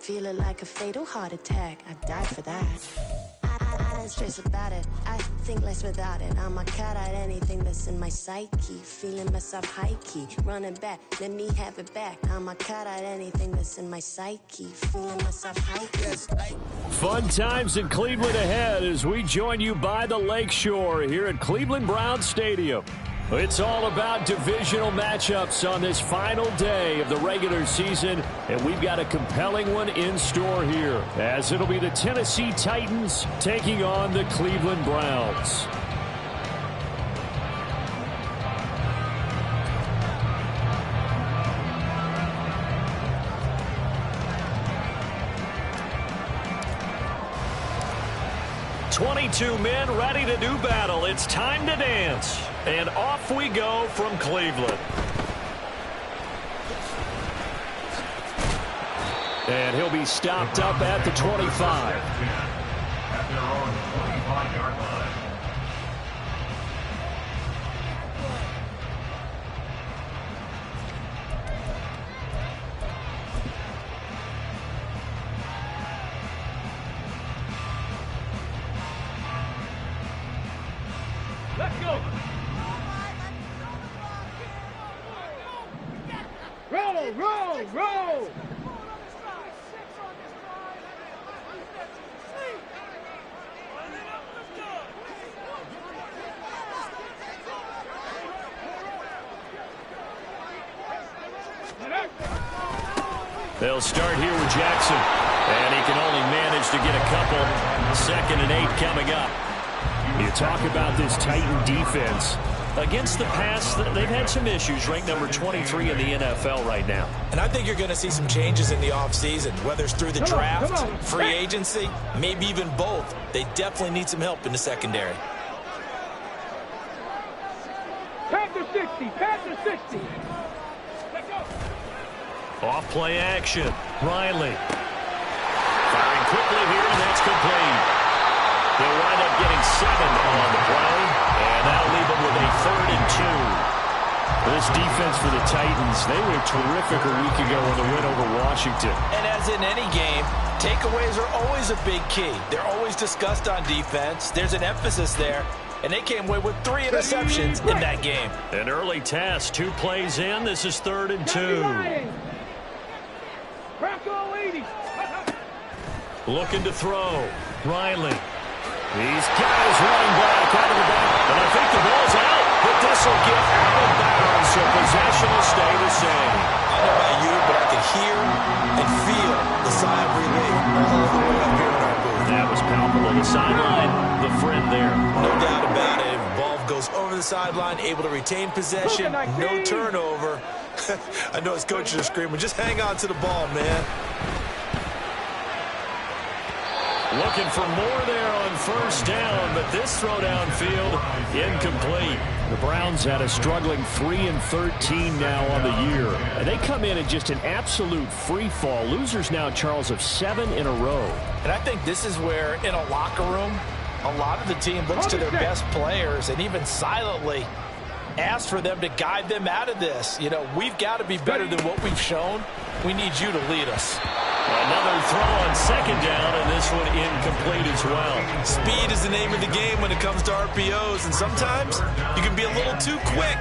feeling like a fatal heart attack. I'd die for that. I don't stress about it, I think less without it. I'ma cut out anything that's in my psyche. Feeling myself high-key, running back, let me have it back. I'ma cut out anything that's in my psyche. Feeling myself high-key. Fun times in Cleveland ahead as we join you by the Lakeshore here at Cleveland Browns Stadium. It's all about divisional matchups on this final day of the regular season, and we've got a compelling one in store here, as it'll be the Tennessee Titans taking on the Cleveland Browns. "22 men ready to do battle. It's time to dance." And off we go from Cleveland. And he'll be stopped up at the 25. At their own 25-yard line. Let's go. Roll, roll, roll. They'll start here with Jackson, and he can only manage to get a couple. 2nd and 8 coming up. You talk about this Titan defense. Against the pass, they've had some issues, ranked number 23 in the NFL right now. And I think you're going to see some changes in the offseason, whether it's through the draft, free agency, maybe even both. They definitely need some help in the secondary. Panther 60, Panther 60. Off play action. Riley. Firing quickly here, and that's complete. They'll wind up getting 7 on the play, and that'll leave them with a 3rd and 2. This defense for the Titans, they were terrific a week ago in the win over Washington. And as in any game, takeaways are always a big key. They're always discussed on defense. There's an emphasis there, and they came away with 3 interceptions in that game. An early task, 2 plays in. This is 3rd and 2. Looking to throw. Riley. He's got his running back out of the back. And I think the ball's out. But this will get out of bounds, so possession will stay the same. I don't know about you, but I can hear and feel the sigh of relief all the way up here in our booth. That was palpable. The sideline, the friend there. No doubt about it. Ball goes over the sideline, able to retain possession, no turnover. I know his coaches are screaming, just hang on to the ball, man. Looking for more there on 1st down, but this throw downfield incomplete. The Browns had a struggling 3-13 now on the year. And they come in at just an absolute free fall. Losers now, Charles, of 7 in a row. And I think this is where, in a locker room, a lot of the team looks to their best players and even silently asks for them to guide them out of this. You know, we've got to be better than what we've shown. We need you to lead us. Another throw on 2nd down, and this one incomplete as well. Speed is the name of the game when it comes to RPOs, and sometimes you can be a little too quick,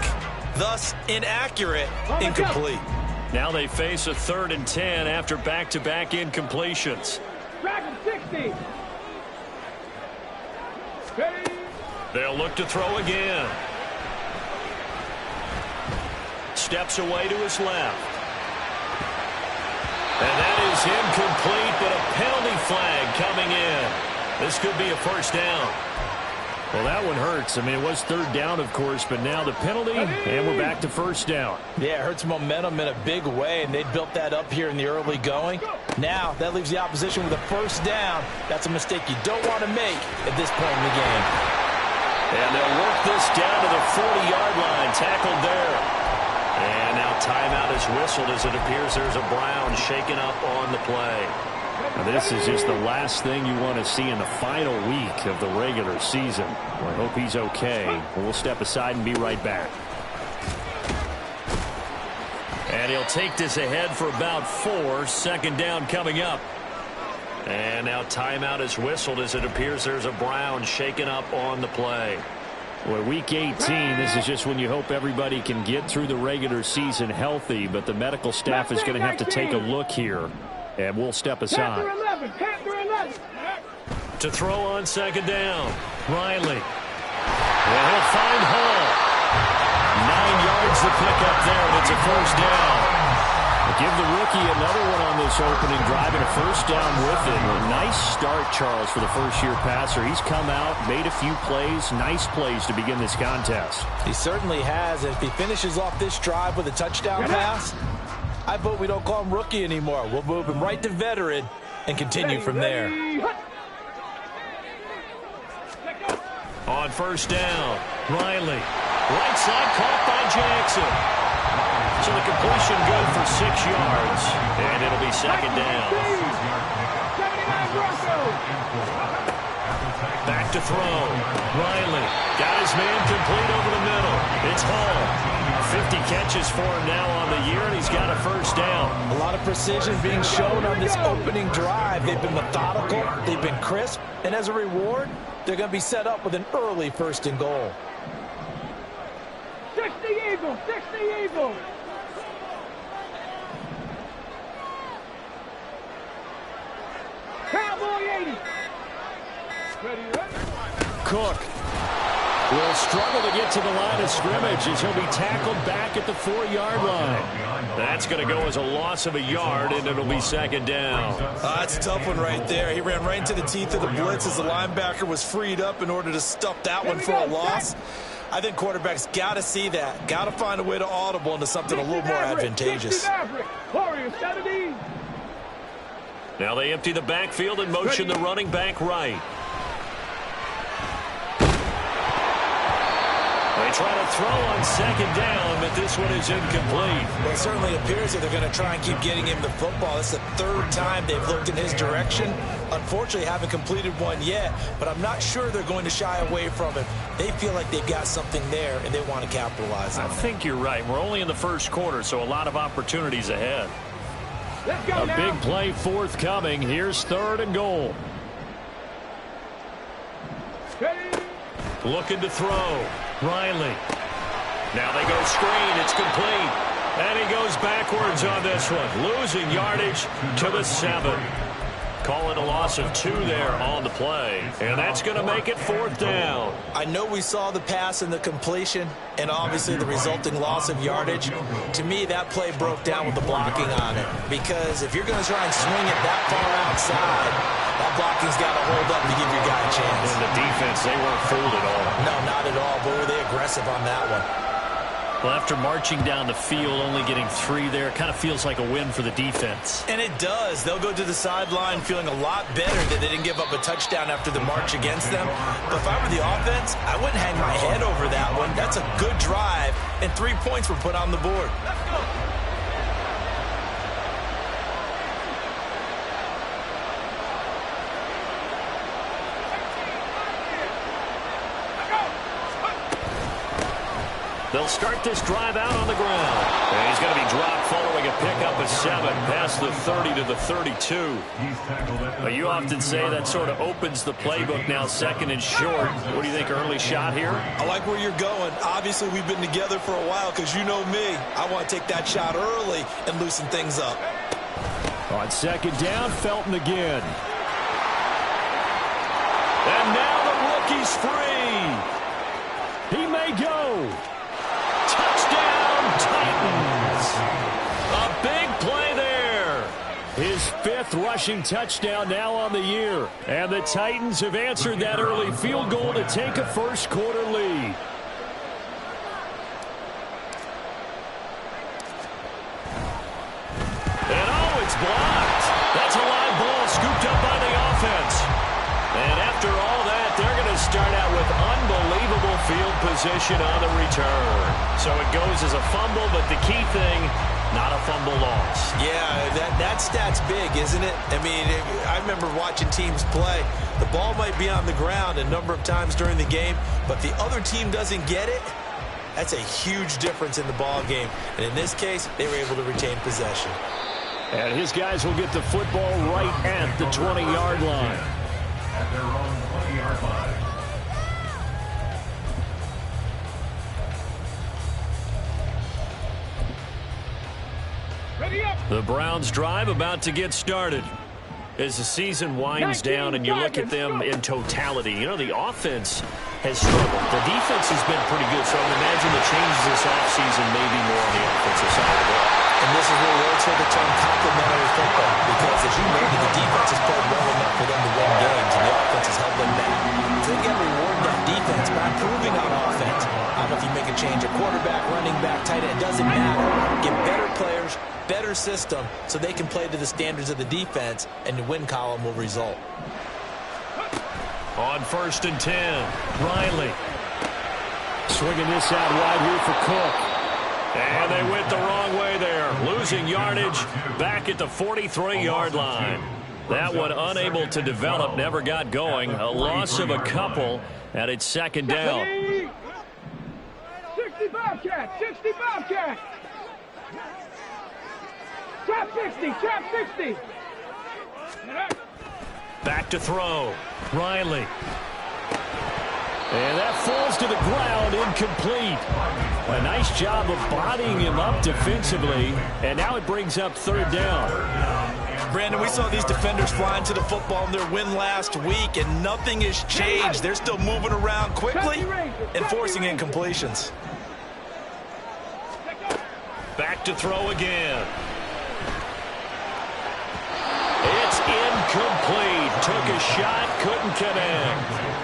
thus inaccurate, incomplete. Now they face a 3rd and 10 after back-to-back incompletions. Dragon 60. They'll look to throw again. Steps away to his left. And that is incomplete, but a penalty flag coming in. This could be a 1st down. Well, that one hurts. I mean, it was 3rd down, of course, but now the penalty, and we're back to 1st down. Yeah, it hurts momentum in a big way, and they built that up here in the early going. Now, that leaves the opposition with a 1st down. That's a mistake you don't want to make at this point in the game. And they'll work this down to the 40-yard line, tackled there. And now timeout is whistled as it appears there's a Brown shaken up on the play. Now this is just the last thing you want to see in the final week of the regular season. Well, I hope he's okay. We'll step aside and be right back. And And he'll take this ahead for about 4. Second down coming up. And now timeout is whistled as it appears there's a Brown shaken up on the play. Well, week 18, this is just when you hope everybody can get through the regular season healthy, but the medical staff is going to have to take a look here, and we'll step aside. Panther 11. To throw on second down, Riley. And he'll find Hall. 9 yards to pick up there, and it's a first down. Give the rookie another one on this opening drive and a first down with it. A nice start, Charles, for the first-year passer. He's come out, made a few plays, nice plays to begin this contest. He certainly has. And if he finishes off this drive with a touchdown pass, I vote we don't call him rookie anymore. We'll move him right to veteran and continue from there. On first down, Riley. Right side caught by Jackson. So the completion good for 6 yards, and it'll be second down. Back to throw. Riley got his man complete over the middle. It's Hall. 50 catches for him now on the year, and he's got a first down. A lot of precision being shown on this opening drive. They've been methodical, they've been crisp, and as a reward, they're going to be set up with an early first and goal. 60 Eagles, 60 Eagles. Cowboy 80. Ready. Cook will struggle to get to the line of scrimmage as he'll be tackled back at the 4-yard line. That's going to go as a loss of a yard, and it'll be second down. That's a tough one right there. He ran right into the teeth of the blitz as the linebacker was freed up in order to stuff that one for a loss. I think quarterbacks got to see that. Got to find a way to audible into something a little more advantageous. Now they empty the backfield and motion the running back right. They try to throw on second down, but this one is incomplete. Well, it certainly appears that they're going to try and keep getting him the football. It's the 3rd time they've looked in his direction. Unfortunately, haven't completed one yet, but I'm not sure they're going to shy away from it. They feel like they've got something there, and they want to capitalize on it. I think you're right. We're only in the first quarter, so a lot of opportunities ahead. A big play forthcoming. Here's 3rd and goal. Looking to throw. Riley. Now they go screen. It's complete. And he goes backwards on this one. Losing yardage to the 7. Calling a loss of 2 there on the play. And that's going to make it 4th down. I know we saw the pass and the completion and obviously the resulting loss of yardage. To me, that play broke down with the blocking on it. Because if you're going to try and swing it that far outside, that blocking's got to hold up to give your guy a chance. And the defense, they weren't fooled at all. No, not at all. But were they aggressive on that one? Well, after marching down the field, only getting 3 there, kind of feels like a win for the defense. And it does. They'll go to the sideline feeling a lot better that they didn't give up a touchdown after the march against them. But if I were the offense, I wouldn't hang my head over that one. That's a good drive, and 3 points were put on the board. Let's go. They'll start this drive out on the ground. And he's going to be dropped following a pickup of 7 past the 30 to the 32. But you often say that sort of opens the playbook now, 2nd and short. What do you think, early shot here? I like where you're going. Obviously, we've been together for a while because you know me. I want to take that shot early and loosen things up. On 2nd down, Felton again. And now the rookie's free. He may go. Touchdown, Titans. A big play there. His 5th rushing touchdown now on the year. And the Titans have answered that early field goal to take a first quarter lead. And oh, it's blocked. That's a live ball scooped up by the offense. And after all that, they're going to start out with unbelievable field position on the return. So it goes as a fumble, but the key thing, not a fumble loss. Yeah, that stat's big, isn't it? I mean, I remember watching teams play. The ball might be on the ground a number of times during the game, but the other team doesn't get it. That's a huge difference in the ball game. And in this case, they were able to retain possession. And his guys will get the football right at the 20-yard line. At their own 20-yard line. Ready up. The Browns drive about to get started. As the season winds down and you look at them in totality, you know, the offense has struggled. The defense has been pretty good, so I would imagine the changes this offseason may be more on the offensive side of the ball. And this is where we always hear the term complementary football, because as you noted, the defense has played well enough for them to win games, and the offense has held them back. So they got to reward that defense by improving on offense. I don't know if you make a change at quarterback, running back, tight end, it doesn't matter. Get better players, better system, so they can play to the standards of the defense, and the win column will result. On 1st and 10, Riley. Swinging this out wide here for Cook. And they went the wrong way there. Losing yardage back at the 43-yard line. That one unable to develop, never got going. A loss of a couple, and it's 2nd down. 65 cat, 65 cat. Trap 60, trap 60. Back to throw. Riley. And that falls to the ground, incomplete. A nice job of bodying him up defensively, and now it brings up 3rd down. Brandon, we saw these defenders flying to the football in their win last week, and nothing has changed. They're still moving around quickly and forcing incompletions. Back to throw again. It's incomplete. Took a shot, couldn't connect.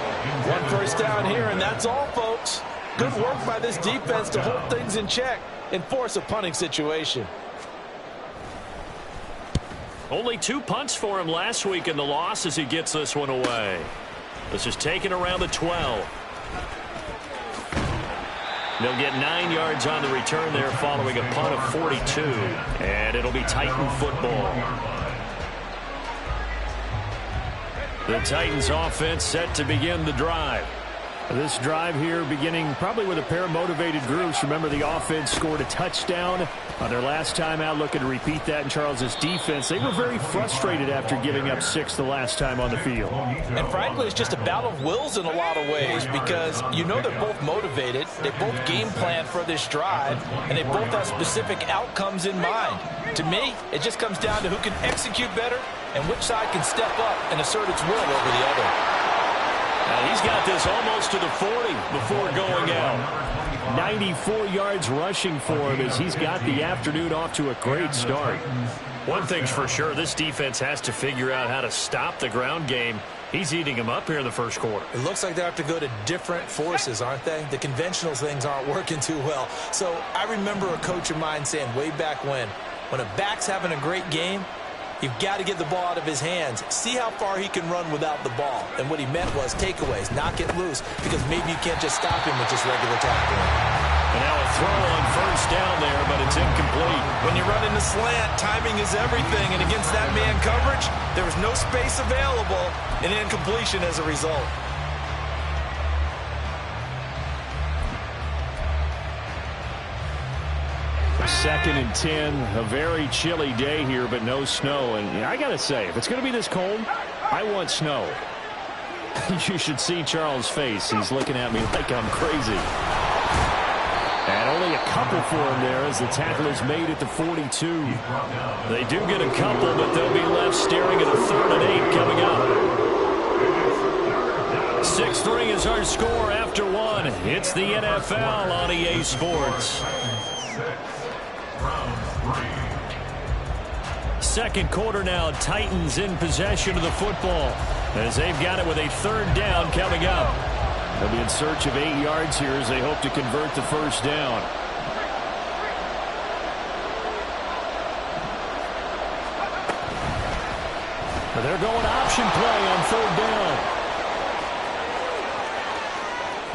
1 first down here, and that's all, folks. Good work by this defense to hold things in check and force a punting situation. Only 2 punts for him last week in the loss as he gets this one away. This is taken around the 12. They'll get 9 yards on the return there following a punt of 42. And it'll be Titan football. The Titans offense set to begin the drive. This drive here beginning probably with a pair of motivated groups. Remember, the offense scored a touchdown on their last time out. Looking to repeat that in Charles's defense. They were very frustrated after giving up 6 the last time on the field. And frankly, it's just a battle of wills in a lot of ways, because you know they're both motivated. They both game plan for this drive, and they both have specific outcomes in mind. To me, it just comes down to who can execute better and which side can step up and assert its will over the other. He's got this almost to the 40 before going out. 94 yards rushing for him as he's got the afternoon off to a great start. One thing's for sure, this defense has to figure out how to stop the ground game. He's eating them up here in the first quarter. It looks like they have to go to different forces, aren't they? The conventional things aren't working too well. So I remember a coach of mine saying way back when a back's having a great game, you've got to get the ball out of his hands. See how far he can run without the ball. And what he meant was takeaways, knock it loose, because maybe you can't just stop him with just regular tackling. And now a throw on 1st down there, but it's incomplete. When you run in the slant, timing is everything. And against that man coverage, there was no space available, and incompletion as a result. Second and 10, a very chilly day here, but no snow. And I got to say, if it's going to be this cold, I want snow. You should see Charles' face. He's looking at me like I'm crazy. And only a couple for him there as the tackle is made at the 42. They do get a couple, but they'll be left staring at a 3rd and 8 coming up. 6-3 is our score after 1. It's the NFL on EA Sports. Second quarter now, Titans in possession of the football as they've got it with a 3rd down coming up. They'll be in search of 8 yards here as they hope to convert the 1st down. But they're going option play on 3rd down.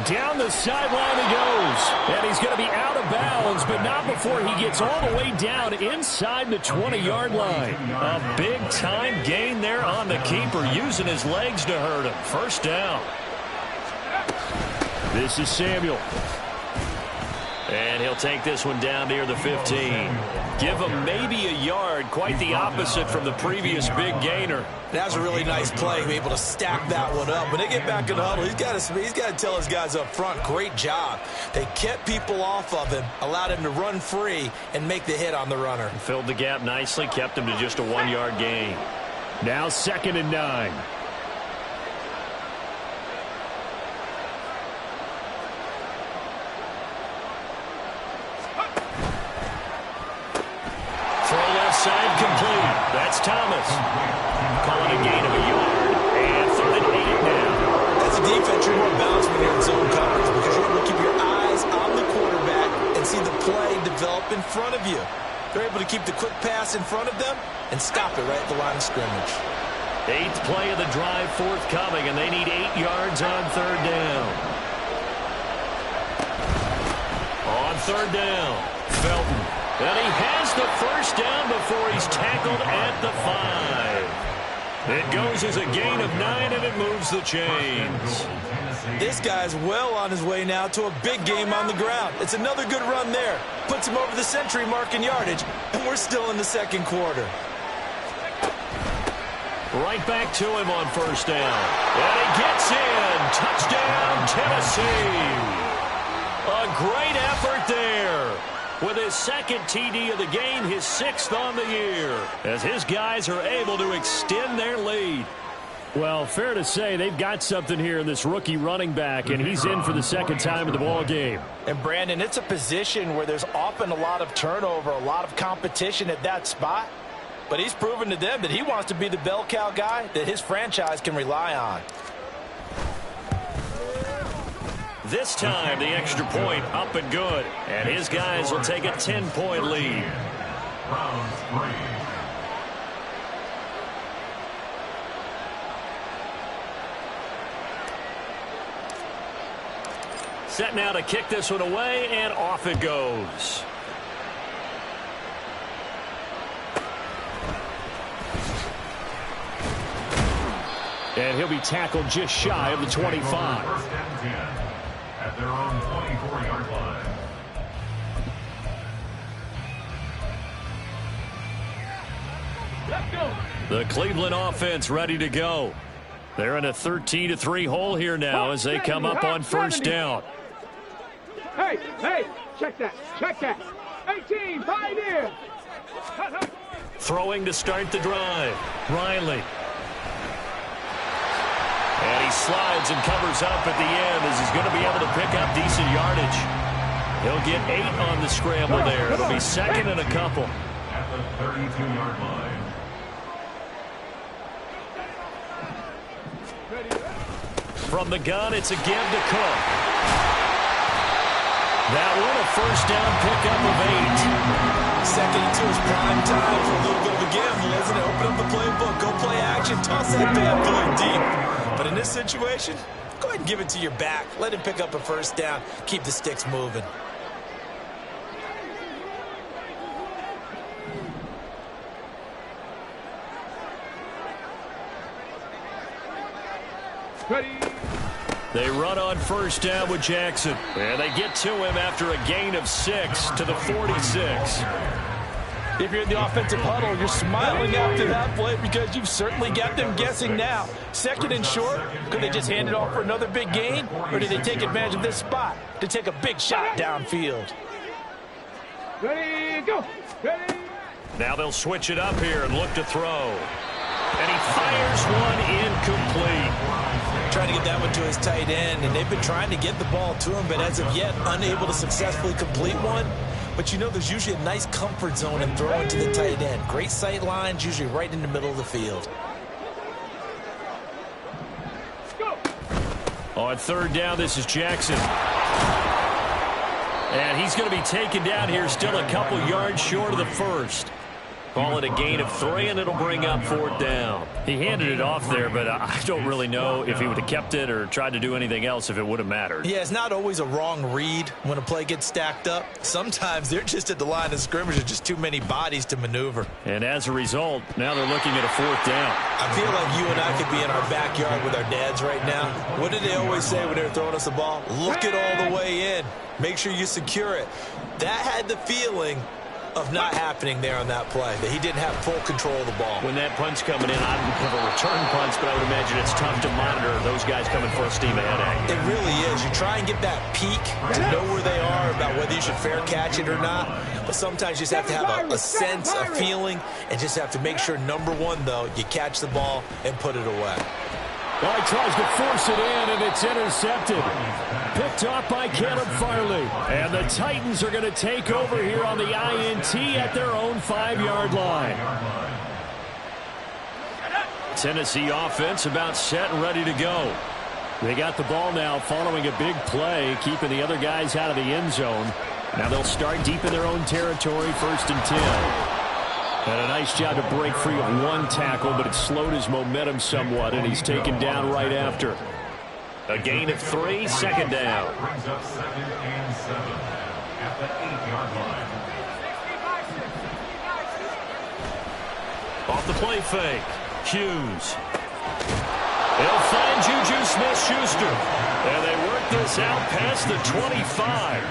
Down the sideline he goes. And he's going to be out of bounds, but not before he gets all the way down inside the 20-yard line. A big-time gain there on the keeper, using his legs to hurt him. 1st down. This is Samuel. And he'll take this one down near the 15. Give him maybe a yard, quite the opposite from the previous big gainer. That was a really nice play, to be able to stack that one up. When they get back in the huddle, he's got to tell his guys up front, great job. They kept people off of him, allowed him to run free and make the hit on the runner. Filled the gap nicely, kept him to just a 1-yard gain. Now 2nd and 9. Side complete. That's Thomas. Calling a gain of a yard. And 3rd and 8 now. That's a defense you're more balanced when you're in zone coverage because you're able to keep your eyes on the quarterback and see the play develop in front of you. They're able to keep the quick pass in front of them and stop it right at the line of scrimmage. 8th play of the drive forthcoming, and they need 8 yards on 3rd down. On 3rd down, Felton. And he has the first down before he's tackled at the 5. It goes as a gain of 9, and it moves the chains. This guy's well on his way now to a big game on the ground. It's another good run there. Puts him over the century mark in yardage, and we're still in the 2nd quarter. Right back to him on 1st down. And he gets in. Touchdown, Tennessee. A great effort there. With his 2nd TD of the game, his 6th on the year, as his guys are able to extend their lead. Well, fair to say they've got something here in this rookie running back, and he's in for the 2nd time in the ball game. And, Brandon, it's a position where there's often a lot of turnover, a lot of competition at that spot. But he's proven to them that he wants to be the bell cow guy that his franchise can rely on. This time, the extra point up and good. And his guys will take a 10-point lead. Round 3. Set now to kick this one away, and off it goes. And he'll be tackled just shy of the 25. First and 10 at their own 24-yard line. Let's go. The Cleveland offense ready to go. They're in a 13-3 hole here now as they come up on 1st down. Hey, check that. 18, pioneer. Throwing to start the drive. Riley. And he slides and covers up at the end as he's going to be able to pick up decent yardage. He'll get 8 on the scramble there. It'll be 2nd and a couple. At the 32-yard line. From the gun, it's a give to Cook. That one a 1st down pickup of 8. 2nd and 2 is prime time for a little bit of a gamble, isn't it? Open up the playbook, go play action, toss that bad boy deep. But in this situation, go ahead and give it to your back. Let him pick up a 1st down. Keep the sticks moving. Ready. They run on 1st down with Jackson. And they get to him after a gain of 6 to the 46. If you're in the offensive huddle, you're smiling after that play because you've certainly got them guessing now. 2nd and short, could they just hand it off for another big gain? Or did they take advantage of this spot to take a big shot downfield? Ready, go. Ready. Now they'll switch it up here and look to throw. And he fires one incomplete. Trying to get that one to his tight end, and they've been trying to get the ball to him, but as of yet, unable to successfully complete one. But you know there's usually a nice comfort zone in throwing to the tight end. Great sight lines, usually right in the middle of the field. On 3rd down, this is Jackson. And he's going to be taken down here still a couple yards short of the 1st. Call it a gain of 3, and it'll bring up 4th down. He handed it off there, but I don't really know if he would have kept it or tried to do anything else if it would have mattered. Yeah, it's not always a wrong read when a play gets stacked up. Sometimes they're just at the line of scrimmage. There's just too many bodies to maneuver. And as a result, now they're looking at a 4th down. I feel like you and I could be in our backyard with our dads right now. What did they always say when they were throwing us the ball? Look it all the way in. Make sure you secure it. That had the feeling of not happening there on that play, that he didn't have full control of the ball. When that punt's coming in, I don't have a return punch, but I would imagine it's tough to monitor those guys coming full steam ahead at you. It really is. You try and get that peek to know where they are about whether you should fair catch it or not, but sometimes you just have to have a sense, a feeling, and just have to make sure, number one, though, you catch the ball and put it away. Well, he tries to force it in, and it's intercepted. Picked off by Caleb Farley. And the Titans are going to take over here on the INT at their own 5-yard line. Tennessee offense about set and ready to go. They got the ball now following a big play, keeping the other guys out of the end zone. Now they'll start deep in their own territory, 1st and 10. And a nice job to break free of one tackle, but it slowed his momentum somewhat, and he's taken down right after. A gain of 3, 2nd down. Brings up 2nd and 7 at the 8-yard line. Off the play fake. Hughes. They'll find Juju Smith-Schuster. And they work this out past the 25.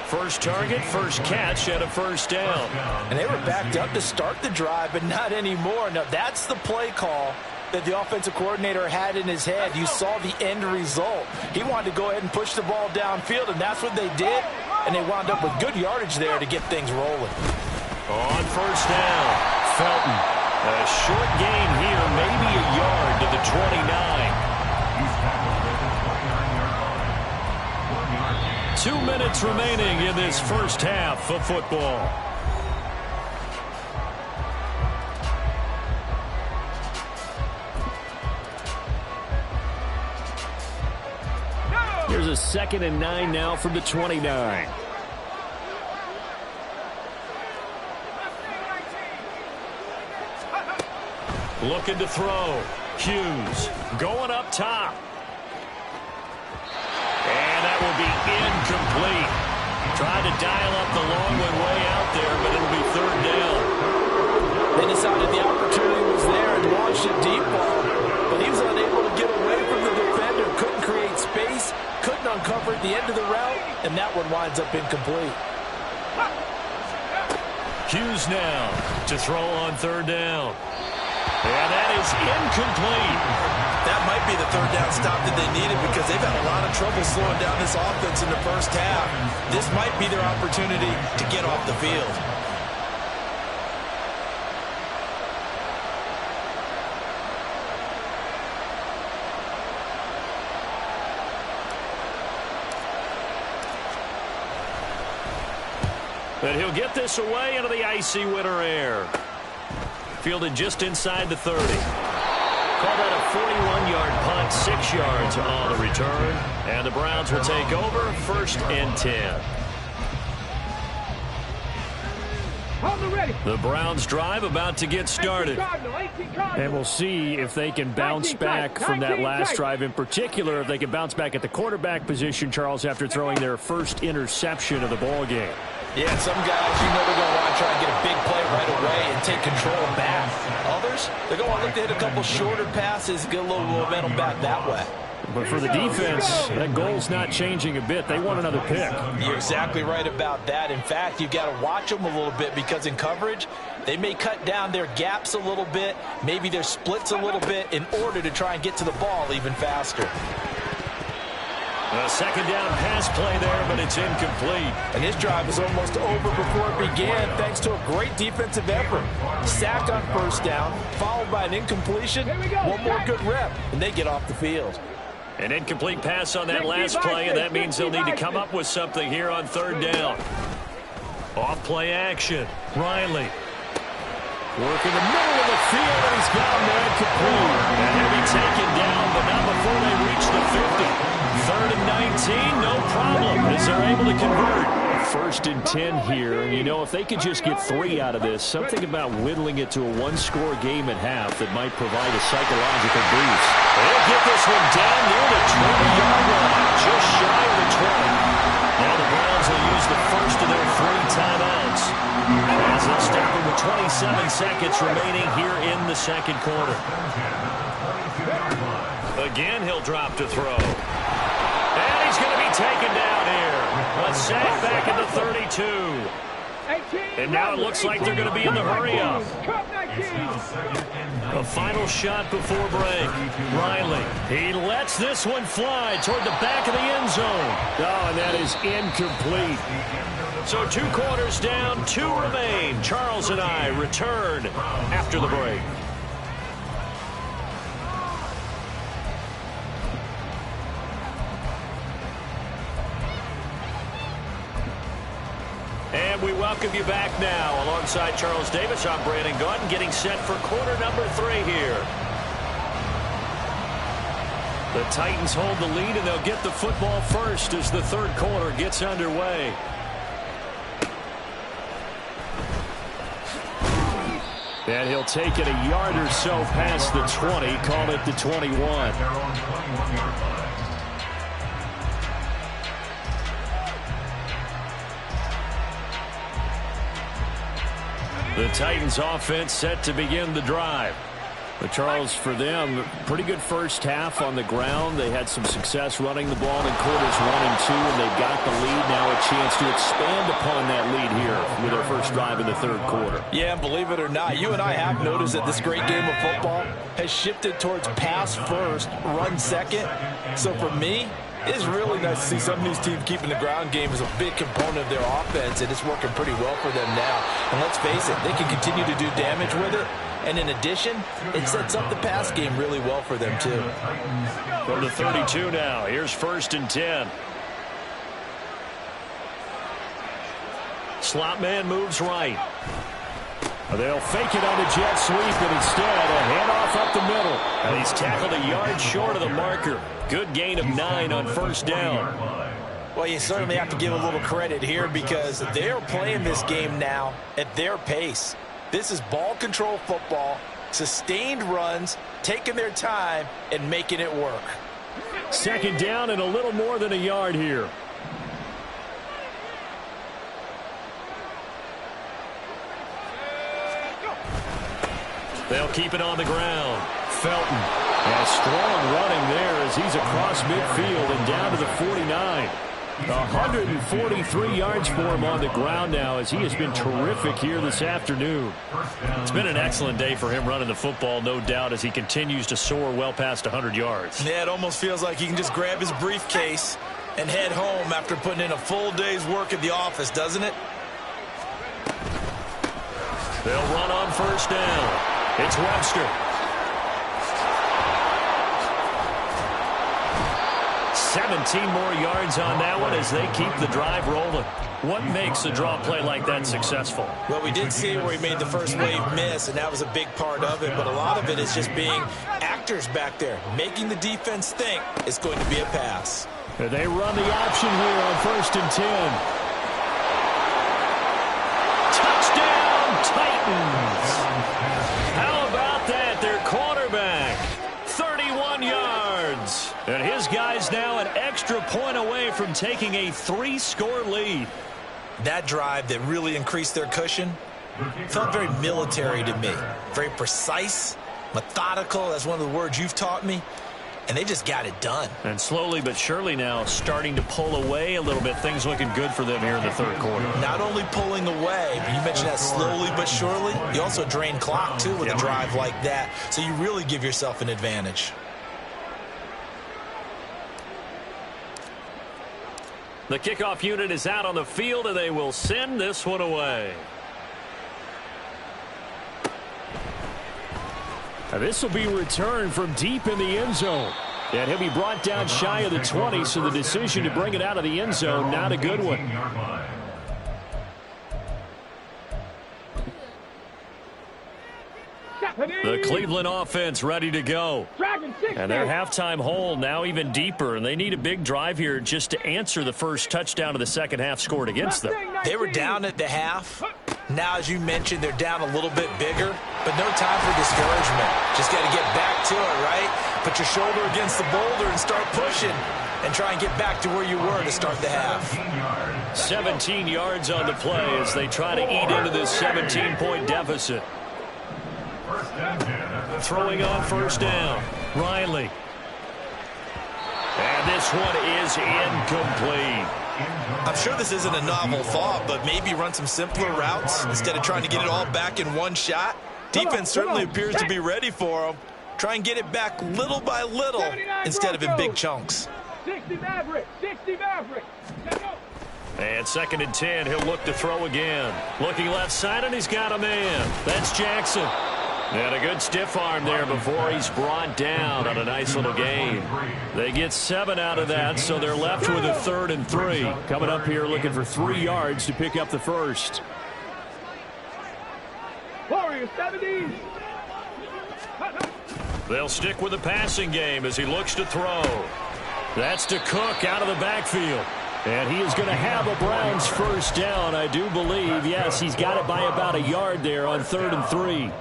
First target, first catch, and a 1st down. And they were backed up to start the drive, but not anymore. Now, that's the play call that the offensive coordinator had in his head. You saw the end result. He wanted to go ahead and push the ball downfield, and that's what they did. And they wound up with good yardage there to get things rolling. On 1st down, Felton. A short gain here, maybe a yard to the 29. 2 minutes remaining in this first half of football. Here's a 2nd and 9 now from the 29. Looking to throw. Hughes going up top. And that will be incomplete. Tried to dial up the long one way out there, but it'll be 3rd down. They decided the opportunity was there and launched a deep ball, but he was unable to get away from the defender. Couldn't create space, couldn't uncover at the end of the route, and that one winds up incomplete. Hughes now to throw on 3rd down. And that is incomplete. That might be the 3rd down stop that they needed because they've had a lot of trouble slowing down this offense in the first half. This might be their opportunity to get off the field. But he'll get this away into the icy winter air. Fielded just inside the 30. Call that a 41-yard punt, 6 yards on the return. And the Browns will take over, 1st and 10. The Browns drive about to get started. And we'll see if they can bounce back from that last drive. In particular, if they can bounce back at the quarterback position, Charles, after throwing their first interception of the ball game. Yeah, some guys, you know, they're going to want to try and get a big play right away and take control back. Others, they're going to want to look to hit a couple shorter passes, get a little momentum back that way. But for the defense, that goal's not changing a bit. They want another pick. You're exactly right about that. In fact, you've got to watch them a little bit because in coverage, they may cut down their gaps a little bit, maybe their splits a little bit in order to try and get to the ball even faster. A 2nd down pass play there, but it's incomplete. And this drive is almost over before it began thanks to a great defensive effort. Sack on 1st down, followed by an incompletion, one more good rep, and they get off the field. An incomplete pass on that last play, and that means they'll need to come up with something here on 3rd down. Off play action. Riley. Working the middle of the field, and he's got him there complete. And he'll be taken down, but not before they reach the 50. 3rd and 19, no problem, as they're able to convert. 1st and 10 here. And, you know, if they could just get 3 out of this, something about whittling it to a one-score game at half that might provide a psychological boost. They'll get this one down near the 20-yard line, just shy of the 20. Now the Browns will use the first of their 3 timeouts, as they'll stop it with 27 seconds remaining here in the second quarter. Again, he'll drop to throw. And he's going to be taken down here. A sack back at the 32. And now it looks like they're going to be in the hurry-up. A final shot before break. Riley, he lets this one fly toward the back of the end zone. Oh, and that is incomplete. So 2 quarters down, 2 remain. Charles and I return after the break. And we welcome you back now. Alongside Charles Davis, I'm Brandon Gaudin, getting set for quarter number 3 here. The Titans hold the lead, and they'll get the football first as the third quarter gets underway. And he'll take it a yard or so past the 20, call it the 21. The Titans offense set to begin the drive. But Charles, for them, pretty good first half on the ground. They had some success running the ball in quarters 1 and 2, and they got the lead. Now a chance to expand upon that lead here with their first drive in the third quarter. Yeah, believe it or not, you and I have noticed that this great game of football has shifted towards pass first, run second. So for me, it's really nice to see some of these teams keeping the ground game as a big component of their offense, and it's working pretty well for them now. And let's face it, they can continue to do damage with it. And in addition, it sets up the pass game really well for them, too. From the 32 now, here's 1st and 10. Slot man moves right. They'll fake it on the jet sweep, and instead a handoff up the middle. And he's tackled a yard short of the marker. Good gain of 9 on first down. Well, you certainly have to give a little credit here because they're playing this game now at their pace. This is ball control football, sustained runs, taking their time, and making it work. Second down and a little more than a yard here. They'll keep it on the ground. Felton. And a strong running there as he's across midfield and down to the 49. 143 yards for him on the ground now as he has been terrific here this afternoon. It's been an excellent day for him running the football, no doubt, as he continues to soar well past 100 yards. Yeah, it almost feels like he can just grab his briefcase and head home after putting in a full day's work at the office, doesn't it? They'll run on first down. It's Webster. 17 more yards on that one as they keep the drive rolling. What makes a draw play like that successful? Well, we did see where he made the first wave miss, and that was a big part of it. But a lot of it is just being actors back there, making the defense think it's going to be a pass. They run the option here on 1st and 10. Touchdown, Titans! How about that? Their quarterback, 31 yards. And his guys now an extra point away from taking a 3-score lead. That drive that really increased their cushion felt very military to me. Very precise, methodical. That's one of the words you've taught me. And they just got it done. And slowly but surely now starting to pull away a little bit. Things looking good for them here in the third quarter. Not only pulling away, but you mentioned that slowly but surely. You also drain clock, too, with a drive like that. So you really give yourself an advantage. The kickoff unit is out on the field, and they will send this one away. Now this will be returned from deep in the end zone. And he'll be brought down shy of the 20, so the decision to bring it out of the end zone, not a good one. Stephanie! The Cleveland offense ready to go. Dragon 60. And their halftime hole now even deeper, and they need a big drive here just to answer the first touchdown of the second half scored against them. They were down at the half. Now, as you mentioned, they're down a little bit bigger, but no time for discouragement. Just got to get back to it, right? Put your shoulder against the boulder and start pushing and try and get back to where you were to start the half. 17 yards on the play as they try to eat into this 17-point deficit. Throwing on first down, Riley. And this one is incomplete. I'm sure this isn't a novel thought, but maybe run some simpler routes instead of trying to get it all back in one shot. Defense certainly appears to be ready for them. Try and get it back little by little instead of in big chunks. 60 Maverick, 60 Maverick. And 2nd and 10, he'll look to throw again. Looking left side, and he's got a man. That's Jackson. And a good stiff arm there before he's brought down on a nice little gain. They get 7 out of that, so they're left with a 3rd and 3. Coming up here looking for 3 yards to pick up the first. Warriors 70. They'll stick with the passing game as he looks to throw. That's to Cook out of the backfield. And he is going to have a Browns first down, I do believe. Yes, he's got it by about a yard there on 3rd and 3.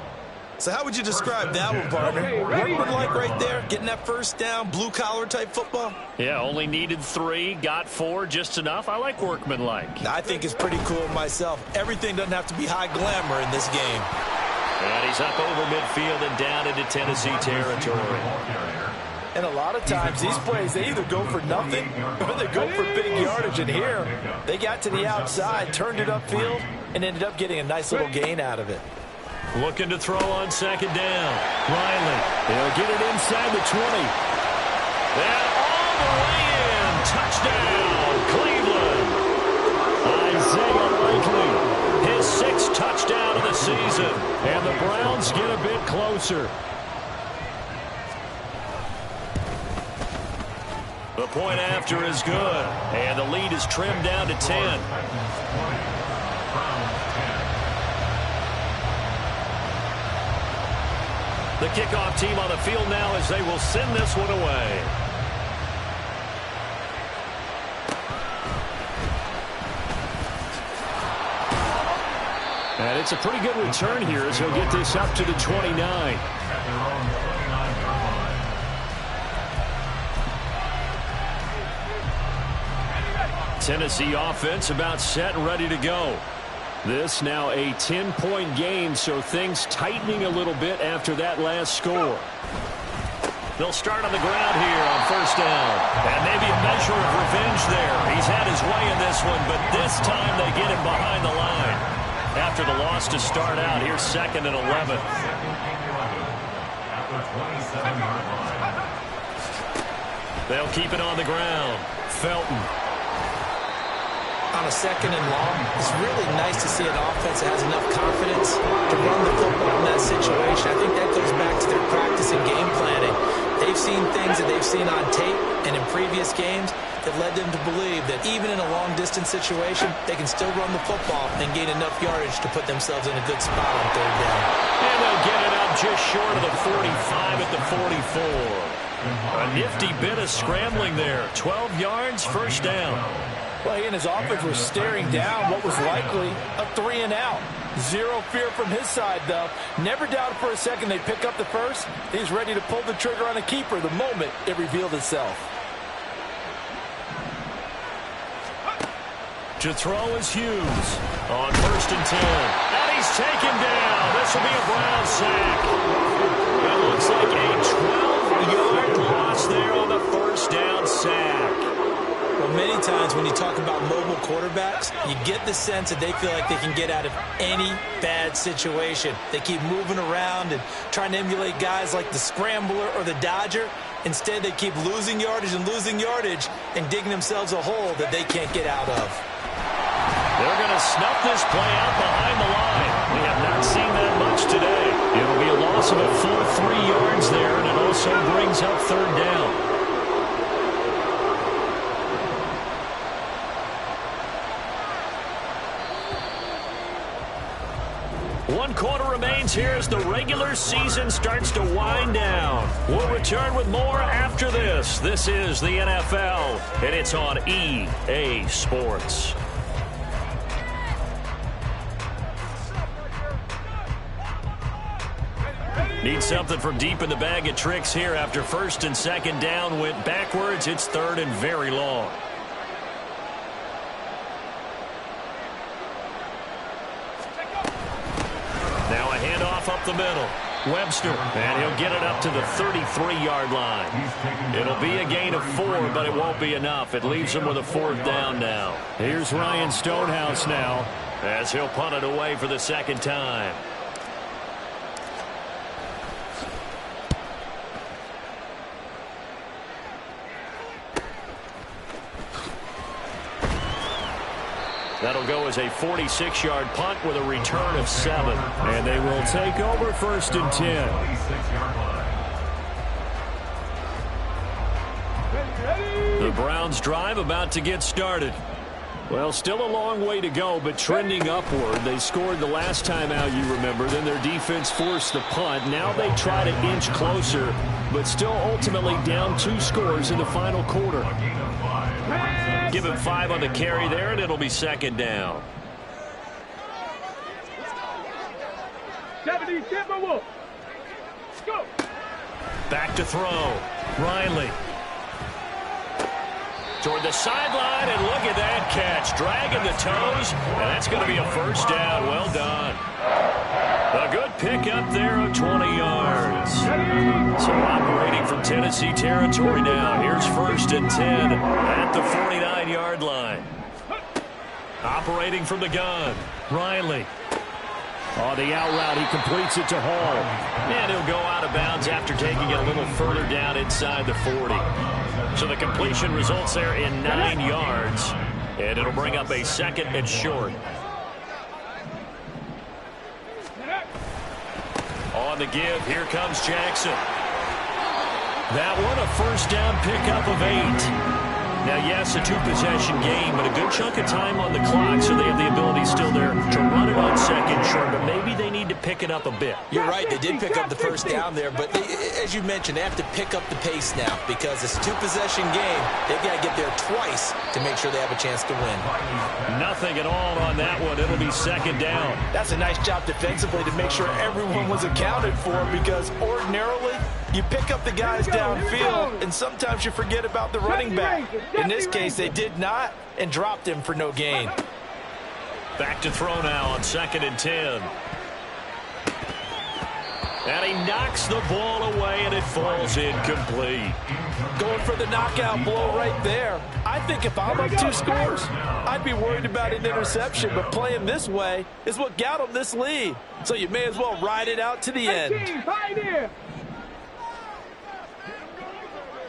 So how would you describe that one, partner? Workman-like right there, getting that first down, blue-collar type football? Yeah, only needed 3, got 4, just enough. I like workman-like. I think it's pretty cool myself. Everything doesn't have to be high glamour in this game. And he's up over midfield and down into Tennessee territory. And a lot of times these plays, they either go for nothing or they go for big yardage. And here, they got to the outside, turned it upfield, and ended up getting a nice little gain out of it. Looking to throw on 2nd down. Riley, they'll get it inside the 20. And all the way in. Touchdown, Cleveland. Isaiah Likely, his 6th touchdown of the season. And the Browns get a bit closer. The point after is good. And the lead is trimmed down to 10. The kickoff team on the field now as they will send this one away. And it's a pretty good return here as he'll get this up to the 29. Tennessee offense about set and ready to go. This now a 10-point game, so things tightening a little bit after that last score. They'll start on the ground here on first down. And maybe a measure of revenge there. He's had his way in this one, but this time they get him behind the line. After the loss to start out, here's 2nd and 11. They'll keep it on the ground. Felton. On a 2nd and long, it's really nice to see an offense that has enough confidence to run the football in that situation. I think that goes back to their practice and game planning. They've seen things that they've seen on tape and in previous games that led them to believe that even in a long-distance situation, they can still run the football and gain enough yardage to put themselves in a good spot on 3rd down. And they'll get it up just short of the 45 at the 44. A nifty bit of scrambling there. 12 yards, first down. Well, he and his offense were staring down what was likely a 3 and out. Zero fear from his side, though. Never doubted for a second they'd pick up the first. He's ready to pull the trigger on a keeper the moment it revealed itself. To throw is Hughes on 1st and 10. And he's taken down. This will be a Brown sack. It looks like a 12-yard loss there on the first down sack. Well, many times when you talk about mobile quarterbacks, you get the sense that they feel like they can get out of any bad situation. They keep moving around and trying to emulate guys like the Scrambler or the Dodger. Instead, they keep losing yardage and digging themselves a hole that they can't get out of. They're going to snuff this play out behind the line. We have not seen that much today. It'll be a loss of a full 3 yards there, and it also brings up 3rd down. One quarter remains here as the regular season starts to wind down. We'll return with more after this. This is the NFL, and it's on EA Sports. Need something from deep in the bag of tricks here after first and second down went backwards. It's third and very long. Now a handoff up the middle. Webster, and he'll get it up to the 33-yard line. It'll be a gain of 4, but it won't be enough. It leaves him with a fourth down now. Here's Ryan Stonehouse now as he'll punt it away for the second time. That'll go as a 46-yard punt with a return of 7. And they will take over first and 10. The Browns drive about to get started. Well, still a long way to go, but trending upward. They scored the last time out, you remember. Then their defense forced the punt. Now they try to inch closer, but still ultimately down 2 scores in the final quarter. Give him 5 on the carry there, and it'll be second down. 70, Timberwolves. Go. Back to throw. Riley. Toward the sideline, and look at that catch. Dragging the toes, and that's going to be a first down. Well done. A good pickup there of 20 yards. So operating from Tennessee territory now. Here's first and 10 at the 49-yard line. Operating from the gun. Riley. On the out route, he completes it to Hall. And he'll go out of bounds after taking it a little further down inside the 40. So the completion results there in 9 yards. And it'll bring up a second and short. On the give, here comes Jackson. That one, a first down pickup of 8. Now, yes, a 2-possession game, but a good chunk of time on the clock, so they have the ability still there to run it on second short, but maybe they need to pick it up a bit. You're right, they did pick up the first down there, but as you mentioned, they have to pick up the pace now because it's a 2-possession game. They've got to get there twice to make sure they have a chance to win. Nothing at all on that one. It'll be second down. That's a nice job defensively to make sure everyone was accounted for because ordinarily you pick up the guys downfield, and sometimes you forget about the running back. In this case, they did not and dropped him for no gain. Back to throw now on second and 10. And he knocks the ball away, and it falls incomplete. Going for the knockout blow right there. I think if I'm up 2 scores, I'd be worried about an interception, but playing this way is what got them this lead. So you may as well ride it out to the end.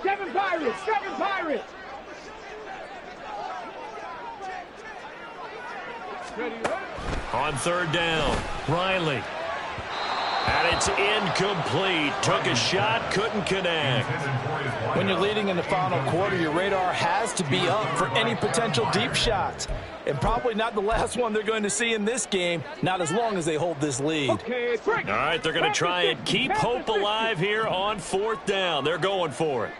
7 Pirates, 7 Pirates. On third down, Riley. And it's incomplete. Took a shot, couldn't connect. When you're leading in the final quarter, your radar has to be up for any potential deep shots. And probably not the last one they're going to see in this game, not as long as they hold this lead. All right, they're going to try and keep hope alive here on fourth down. They're going for it.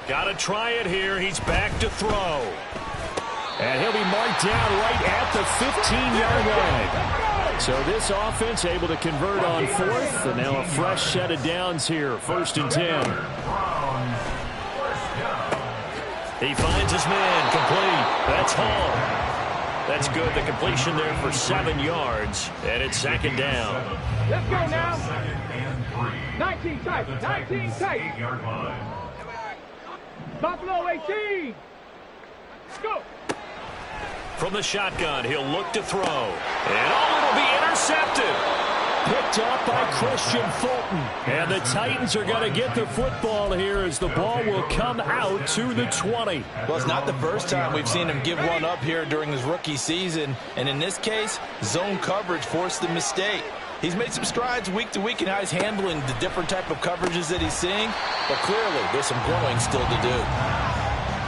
Got to try it here. He's back to throw. And he'll be marked down right at the 15-yard line. So this offense able to convert on fourth. And now a fresh set of downs here. First and 10. He finds his man. Complete. That's Hall. That's good. The completion there for 7 yards. And it's second down. Let's go now. 19 Titans. 19 Titans. Buffalo 18. Go. From the shotgun, he'll look to throw. And it'll be intercepted. Picked up by Christian Fulton. And the Titans are going to get the football here as the ball will come out to the 20. Well, it's not the first time we've seen him give one up here during his rookie season. And in this case, zone coverage forced the mistake. He's made some strides week to week in how he's handling the different type of coverages that he's seeing. But clearly, there's some growing still to do.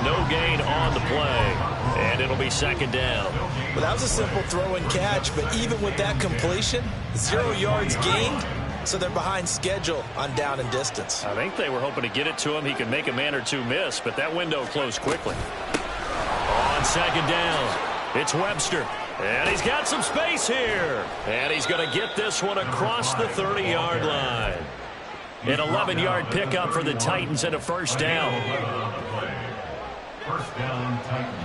No gain on the play. And it'll be second down. Well, that was a simple throw and catch, but even with that completion, 0 yards gained, so they're behind schedule on down and distance. I think they were hoping to get it to him. He could make a man or two miss, but that window closed quickly. On second down, it's Webster. And he's got some space here. And he's going to get this one across the 30-yard line. An 11-yard pickup for the Titans and a first down. First down, Titans.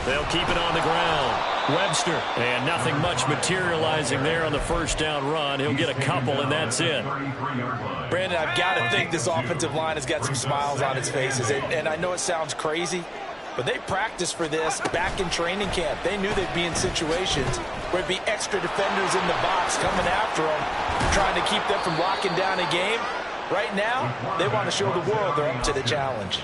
They'll keep it on the ground. Webster, and nothing much materializing there on the first down run. He'll get a couple, and that's it. Brandon, I've got to think this offensive line has got some smiles on its faces. And I know it sounds crazy, but they practiced for this back in training camp. They knew they'd be in situations where it'd be extra defenders in the box coming after them, trying to keep them from locking down a game. Right now, they want to show the world they're up to the challenge.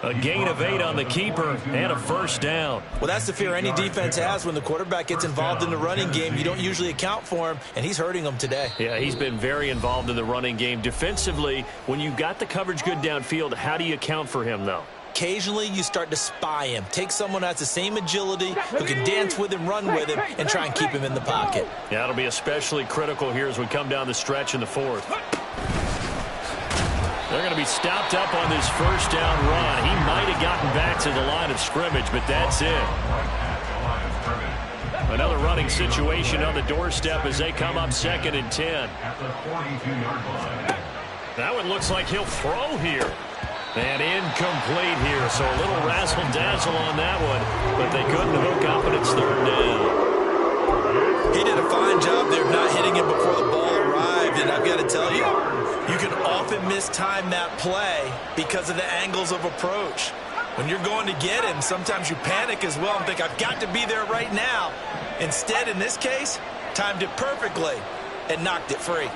A gain of 8 on the keeper and a first down. Well, that's the fear any defense has when the quarterback gets involved in the running game. You don't usually account for him, and he's hurting them today. Yeah, he's been very involved in the running game. Defensively, when you've got the coverage good downfield, how do you account for him, though? Occasionally, you start to spy him. Take someone who has the same agility, who can dance with him, run with him, and try and keep him in the pocket. Yeah, that'll be especially critical here as we come down the stretch in the fourth. They're going to be stopped up on this first down run. He might have gotten back to the line of scrimmage, but that's it. Another running situation on the doorstep as they come up 2nd and 10. That one looks like he'll throw here. And incomplete here, so a little razzle-dazzle on that one, but they couldn't hook up, and it's 3rd down. He did a fine job there of not hitting it before the ball arrived, and I've got to tell you, you can often mistime that play because of the angles of approach. When you're going to get him, sometimes you panic as well and think, I've got to be there right now. Instead, in this case, timed it perfectly and knocked it free.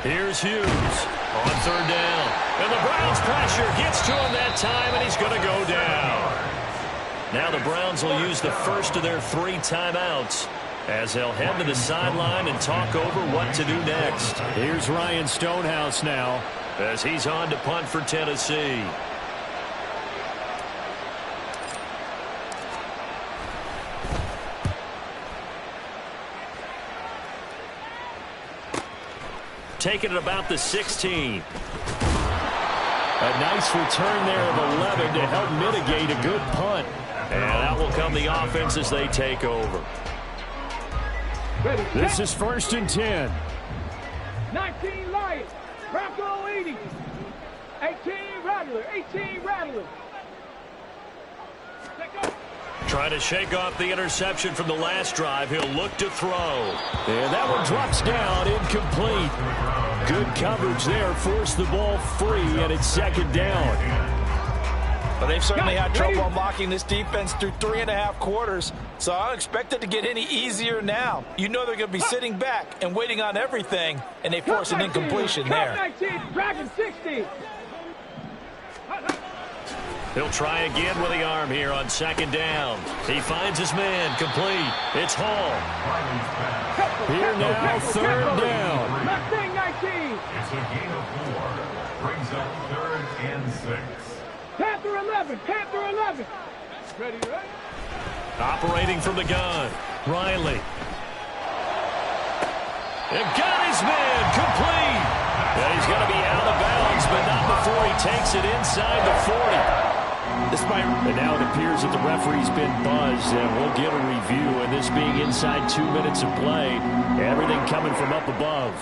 Here's Hughes on 3rd down. And the Browns pressure gets to him that time, and he's going to go down. Now the Browns will use the first of their 3 timeouts as they'll head to the sideline and talk over what to do next. Here's Ryan Stonehouse now as he's on to punt for Tennessee. Taking it about the 16. A nice return there of 11 to help mitigate a good punt. And that will come the offense as they take over. This is 1st and 10. 19 Lions. Bronco 80. 18 Rattler. 18 Rattler. Trying to shake off the interception from the last drive. He'll look to throw. And that one drops down, incomplete. Good coverage there. Forced the ball free, and it's 2nd down. But they've certainly had trouble unlocking this defense through 3.5 quarters, so I don't expect it to get any easier now. You know they're going to be sitting back and waiting on everything, and they force an incompletion there. 19, Dragon 60. He'll try again with the arm here on 2nd down. He finds his man, complete. It's Hall. Here now, 3rd down. Mustang 19. It's a gain of 4. Brings up 3rd and 6. Panther 11. Panther 11. Ready, right? Operating from the gun, Riley. And got his man, complete. And he's going to be out of bounds, but not before he takes it inside the 40. And now it appears that the referee's been buzzed, and we'll get a review. And this being inside 2 minutes of play, everything coming from up above.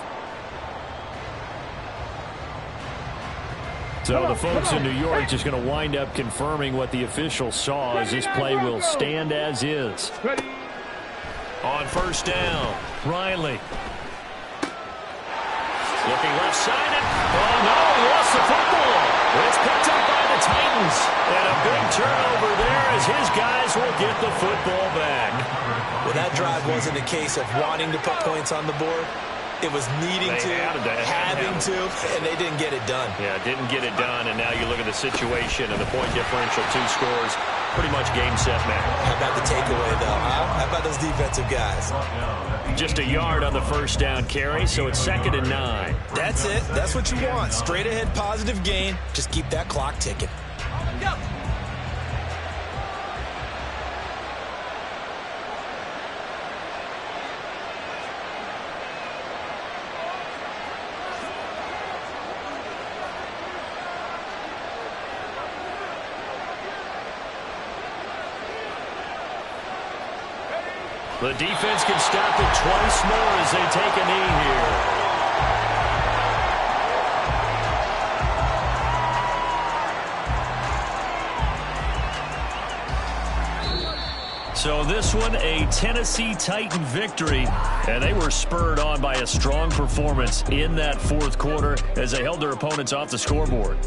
So the folks in New York just going to wind up confirming what the officials saw as this play will stand as is. On 1st down, Riley. Looking left-sided. Oh, no, he lost the football. It's picked up by the Titans. And a big turnover there as his guys will get the football back. Well, that drive wasn't a case of wanting to put points on the board. It was needing to, having to, and they didn't get it done. Yeah, didn't get it done, and now you look at the situation and the point differential, 2 scores. pretty much game, set, match. How about the takeaway, though, huh? How about those defensive guys? Just a yard on the first down carry, so it's 2nd and 9. That's it. That's what you want. Straight ahead positive gain. Just keep that clock ticking. Go. The defense can stop it twice more as they take a knee here. So this one, a Tennessee Titan victory, and they were spurred on by a strong performance in that fourth quarter as they held their opponents off the scoreboard.